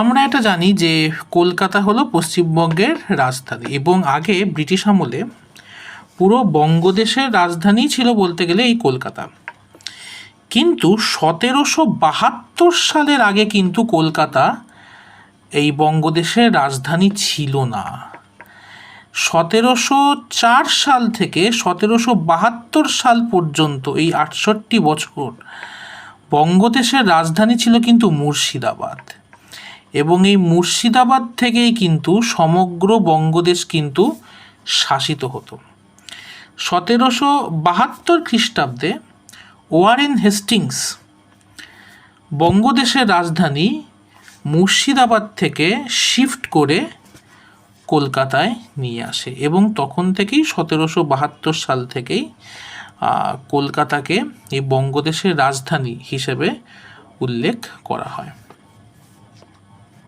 আমরা এটা জানি যে কলকাতা হলো পশ্চিমবঙ্গের রাজধানী, এবং আগে ব্রিটিশ আমলে পুরো বঙ্গদেশের রাজধানী ছিল বলতে গেলে এই কলকাতা। কিন্তু 1772 সালের আগে কিন্তু কলকাতা এই বঙ্গদেশের রাজধানী ছিল না। 1704 সাল থেকে 1772 সাল পর্যন্ত এই 68 বছর বঙ্গদেশের রাজধানী ছিল কিন্তু মুর্শিদাবাদ, এবং এই মুর্শিদাবাদ থেকেই কিন্তু সমগ্র বঙ্গদেশ কিন্তু শাসিত হতো। 1772 খ্রিস্টাব্দে ওয়ারেন হেস্টিংস বঙ্গদেশের রাজধানী মুর্শিদাবাদ থেকে শিফট করে কলকাতায় নিয়ে আসে, এবং তখন থেকেই 1772 সাল থেকেই কলকাতাকে এই বঙ্গদেশের রাজধানী হিসেবে উল্লেখ করা হয়।